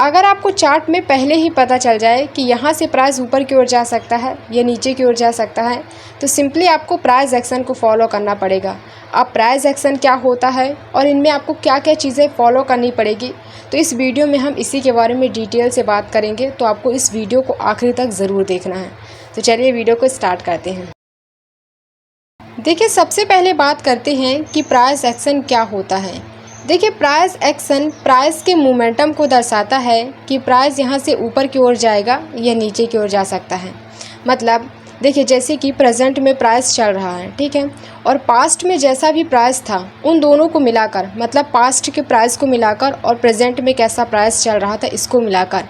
अगर आपको चार्ट में पहले ही पता चल जाए कि यहाँ से प्राइस ऊपर की ओर जा सकता है या नीचे की ओर जा सकता है, तो सिंपली आपको प्राइस एक्शन को फॉलो करना पड़ेगा। अब प्राइस एक्शन क्या होता है और इनमें आपको क्या क्या चीज़ें फॉलो करनी पड़ेगी, तो इस वीडियो में हम इसी के बारे में डिटेल से बात करेंगे। तो आपको इस वीडियो को आखिरी तक ज़रूर देखना है। तो चलिए वीडियो को स्टार्ट करते हैं। देखिए, सबसे पहले बात करते हैं कि प्राइस एक्शन क्या होता है। देखिए, प्राइस एक्शन प्राइस के मोमेंटम को दर्शाता है कि प्राइस यहाँ से ऊपर की ओर जाएगा या नीचे की ओर जा सकता है। मतलब देखिए, जैसे कि प्रेजेंट में प्राइस चल रहा है, ठीक है, और पास्ट में जैसा भी प्राइस था उन दोनों को मिलाकर, मतलब पास्ट के प्राइस को मिलाकर और प्रेजेंट में कैसा प्राइस चल रहा था इसको मिलाकर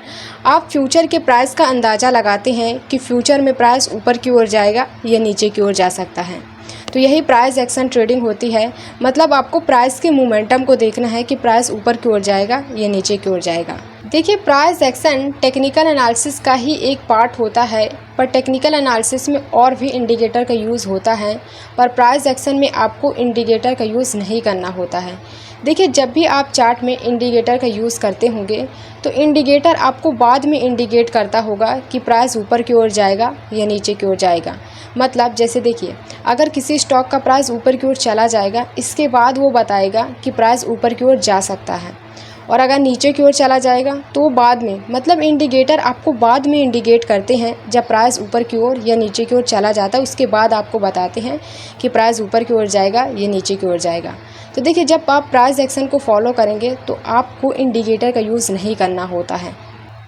आप फ्यूचर के प्राइस का अंदाज़ा लगाते हैं कि फ्यूचर में प्राइस ऊपर की ओर जाएगा या नीचे की ओर जा सकता है। तो यही प्राइस एक्शन ट्रेडिंग होती है। मतलब आपको प्राइस के मोमेंटम को देखना है कि प्राइस ऊपर की ओर जाएगा या नीचे की ओर जाएगा। देखिए, प्राइस एक्शन टेक्निकल एनालिसिस का ही एक पार्ट होता है, पर टेक्निकल एनालिसिस में और भी इंडिकेटर का यूज़ होता है, पर प्राइस एक्शन में आपको इंडिकेटर का यूज़ नहीं करना होता है। देखिए, जब भी आप चार्ट में इंडिकेटर का यूज़ करते होंगे तो इंडिकेटर आपको बाद में इंडिकेट करता होगा कि प्राइस ऊपर की ओर जाएगा या नीचे की ओर जाएगा। मतलब जैसे देखिए, अगर किसी स्टॉक का प्राइस ऊपर की ओर चला जाएगा, इसके बाद वो बताएगा कि प्राइस ऊपर की ओर जा सकता है, और अगर नीचे की ओर चला जाएगा तो बाद में, मतलब इंडिकेटर आपको बाद में इंडिकेट करते हैं जब प्राइस ऊपर की ओर या नीचे की ओर चला जाता है, उसके बाद आपको बताते हैं कि प्राइस ऊपर की ओर जाएगा या नीचे की ओर जाएगा। तो देखिए, जब आप प्राइस एक्शन को फॉलो करेंगे तो आपको इंडिकेटर का यूज़ नहीं करना होता है।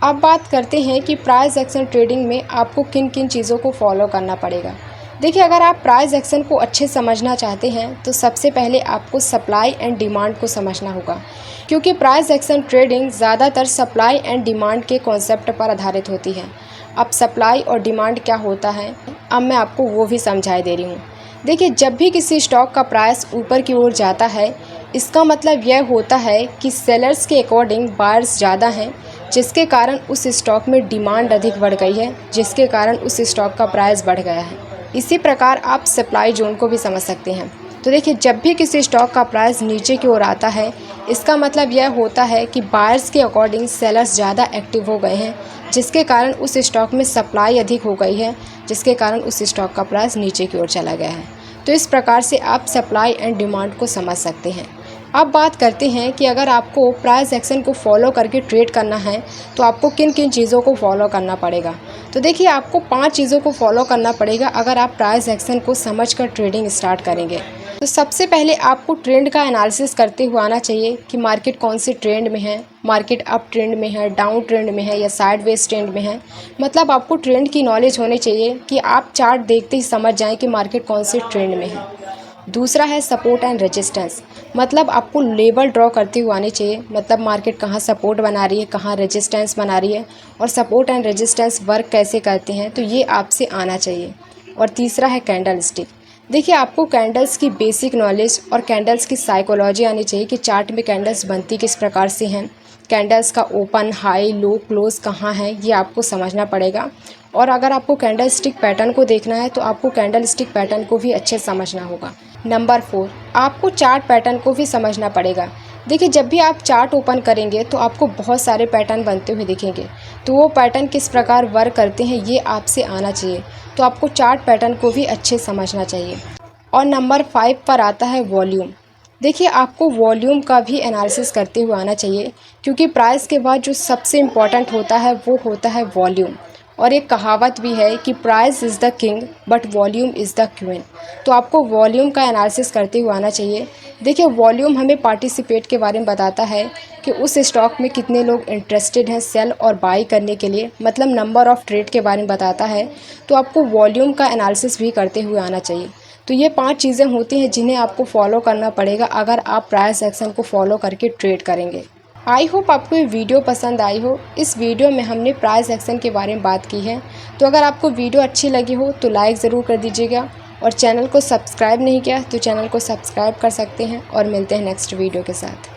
अब बात करते हैं कि प्राइस एक्शन ट्रेडिंग में आपको किन किन चीज़ों को फॉलो करना पड़ेगा। देखिए, अगर आप प्राइस एक्शन को अच्छे समझना चाहते हैं तो सबसे पहले आपको सप्लाई एंड डिमांड को समझना होगा, क्योंकि प्राइस एक्शन ट्रेडिंग ज़्यादातर सप्लाई एंड डिमांड के कॉन्सेप्ट पर आधारित होती है। अब सप्लाई और डिमांड क्या होता है, अब मैं आपको वो भी समझाई दे रही हूँ। देखिए, जब भी किसी स्टॉक का प्राइस ऊपर की ओर जाता है, इसका मतलब यह होता है कि सेलर्स के अकॉर्डिंग बायर्स ज़्यादा हैं, जिसके कारण उस स्टॉक में डिमांड अधिक बढ़ गई है, जिसके कारण उस स्टॉक का प्राइस बढ़ गया है। इसी प्रकार आप सप्लाई जोन को भी समझ सकते हैं। तो देखिए, जब भी किसी स्टॉक का प्राइस नीचे की ओर आता है, इसका मतलब यह होता है कि बायर्स के अकॉर्डिंग सेलर्स ज़्यादा एक्टिव हो गए हैं, जिसके कारण उस स्टॉक में सप्लाई अधिक हो गई है, जिसके कारण उस स्टॉक का प्राइस नीचे की ओर चला गया है। तो इस प्रकार से आप सप्लाई एंड डिमांड को समझ सकते हैं। अब बात करते हैं कि अगर आपको प्राइस एक्शन को फॉलो करके ट्रेड करना है तो आपको किन किन चीज़ों को फॉलो करना पड़ेगा। तो देखिए, आपको 5 चीज़ों को फॉलो करना पड़ेगा अगर आप प्राइस एक्शन को समझकर ट्रेडिंग स्टार्ट करेंगे। तो सबसे पहले आपको ट्रेंड का एनालिसिस करते हुए आना चाहिए कि मार्केट कौन से ट्रेंड में है, मार्केट अप ट्रेंड में है, डाउन ट्रेंड में है या साइडवेज ट्रेंड में है। मतलब आपको ट्रेंड की नॉलेज होनी चाहिए कि आप चार्ट देखते ही समझ जाएं कि मार्केट कौन से ट्रेंड में है। दूसरा है सपोर्ट एंड रेजिस्टेंस। मतलब आपको लेवल ड्रॉ करते हुए आने चाहिए, मतलब मार्केट कहाँ सपोर्ट बना रही है, कहाँ रेजिस्टेंस बना रही है, और सपोर्ट एंड रेजिस्टेंस वर्क कैसे करते हैं, तो ये आपसे आना चाहिए। और तीसरा है कैंडल स्टिक। देखिए, आपको कैंडल्स की बेसिक नॉलेज और कैंडल्स की साइकोलॉजी आनी चाहिए कि चार्ट में कैंडल्स बनती किस प्रकार से हैं, कैंडल्स का ओपन, हाई, लो, क्लोज कहाँ है, ये आपको समझना पड़ेगा। और अगर आपको कैंडल स्टिक पैटर्न को देखना है तो आपको कैंडल स्टिक पैटर्न को भी अच्छे समझना होगा। नंबर 4, आपको चार्ट पैटर्न को भी समझना पड़ेगा। देखिए, जब भी आप चार्ट ओपन करेंगे तो आपको बहुत सारे पैटर्न बनते हुए दिखेंगे, तो वो पैटर्न किस प्रकार वर्क करते हैं ये आपसे आना चाहिए। तो आपको चार्ट पैटर्न को भी अच्छे समझना चाहिए। और नंबर 5 पर आता है वॉल्यूम। देखिए, आपको वॉल्यूम का भी एनालिसिस करते हुए आना चाहिए, क्योंकि प्राइस के बाद जो सबसे इम्पॉर्टेंट होता है वो होता है वॉल्यूम। और एक कहावत भी है कि price is the king but volume is the queen. तो आपको वॉल्यूम का एनालिसिस करते हुए आना चाहिए। देखिए, वॉल्यूम हमें पार्टिसिपेट के बारे में बताता है कि उस स्टॉक में कितने लोग इंटरेस्टेड हैं सेल और बाई करने के लिए, मतलब नंबर ऑफ़ ट्रेड के बारे में बताता है। तो आपको वॉल्यूम का एनालिसिस भी करते हुए आना चाहिए। तो ये 5 चीज़ें होती हैं जिन्हें आपको फॉलो करना पड़ेगा अगर आप प्राइस एक्शन को फॉलो करके ट्रेड करेंगे। आई होप आपको ये वीडियो पसंद आई हो। इस वीडियो में हमने प्राइस एक्शन के बारे में बात की है। तो अगर आपको वीडियो अच्छी लगी हो तो लाइक ज़रूर कर दीजिएगा, और चैनल को सब्सक्राइब नहीं किया तो चैनल को सब्सक्राइब कर सकते हैं। और मिलते हैं नेक्स्ट वीडियो के साथ।